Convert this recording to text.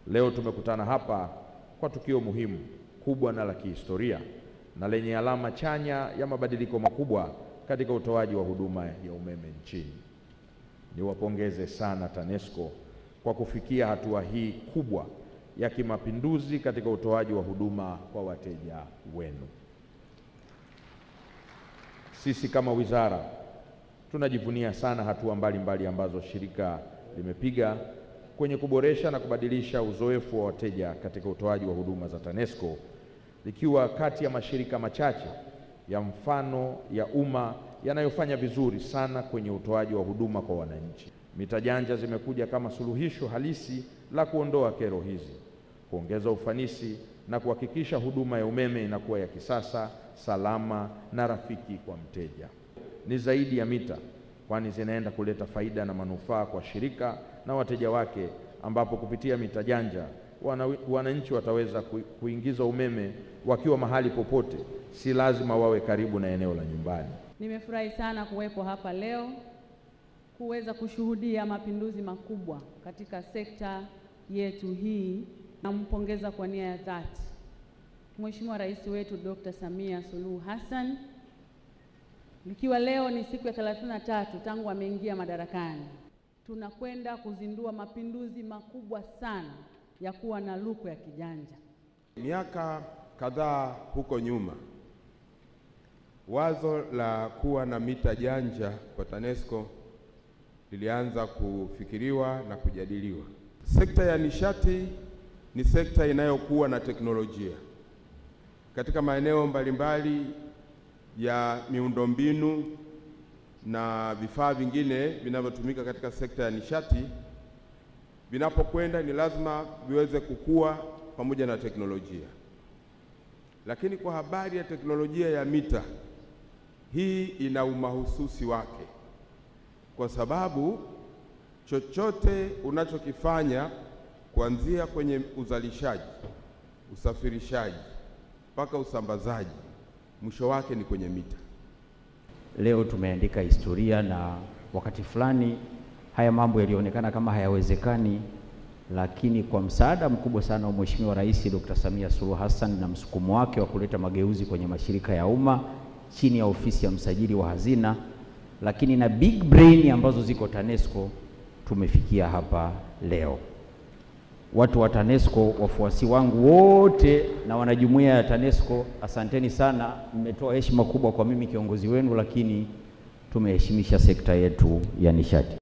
Leo tumekutana hapa kwa tukio muhimu, kubwa na la kihistoria na lenye alama chanya ya mabadiliko makubwa katika utoaji wa huduma ya umeme nchini. Niwapongeze sana TANESCO kwa kufikia hatua hii kubwa ya kimapinduzi katika utoaji wa huduma kwa wateja wenu. Sisi kama wizara tunajivunia sana hatua mbalimbali ambazo shirika limepiga kwenye kuboresha na kubadilisha uzoefu wa wateja katika utoaji wa huduma za TANESCO, likiwa kati ya mashirika machache ya mfano ya umma yanayofanya vizuri sana kwenye utoaji wa huduma kwa wananchi. Mita janja zimekuja kama suluhisho halisi la kuondoa kero hizi, kuongeza ufanisi na kuhakikisha huduma ya umeme inakuwa ya kisasa, salama na rafiki kwa mteja. Ni zaidi ya mita, kwani zinaenda kuleta faida na manufaa kwa shirika na wateja wake, ambapo kupitia mita janja wananchi wataweza kuingiza umeme wakiwa mahali popote, si lazima wawe karibu na eneo la nyumbani. Nimefurahi sana kuwepo hapa leo kuweza kushuhudia mapinduzi makubwa katika sekta yetu hii. Nampongeza kwa nia ya dhati Mheshimiwa Rais wetu Dr. Samia Suluhu Hassan, ikiwa leo ni siku ya 33 tangu ameingia madarakani. Tunakwenda kuzindua mapinduzi makubwa sana ya kuwa na luku ya kijanja. Miaka kadhaa huko nyuma, wazo la kuwa na mita janja kwa TANESCO lilianza kufikiriwa na kujadiliwa. Sekta ya nishati ni sekta inayokuwa na teknolojia katika maeneo mbalimbali ya miundombinu na vifaa vingine vinavyotumika katika sekta ya nishati. Vinapokwenda ni lazima viweze kukua pamoja na teknolojia. Lakini kwa habari ya teknolojia ya mita, hii ina umahususi wake, kwa sababu chochote unachokifanya kuanzia kwenye uzalishaji, usafirishaji mpaka usambazaji, mwisho wake ni kwenye mita. Leo tumeandika historia, na wakati fulani haya mambo yalionekana kama hayawezekani, lakini kwa msaada mkubwa sana wa Mheshimiwa Rais Dr. Samia Suluhu Hassan na msukumo wake wa kuleta mageuzi kwenye mashirika ya umma chini ya ofisi ya msajili wa hazina, lakini na big brain ambazo ziko TANESCO, tumefikia hapa leo. Watu wa TANESCO, wafuasi wangu wote na wanajumuiya ya TANESCO, asanteni sana. Mmetoa heshima kubwa kwa mimi kiongozi wenu, lakini tumeheshimisha sekta yetu ya nishati.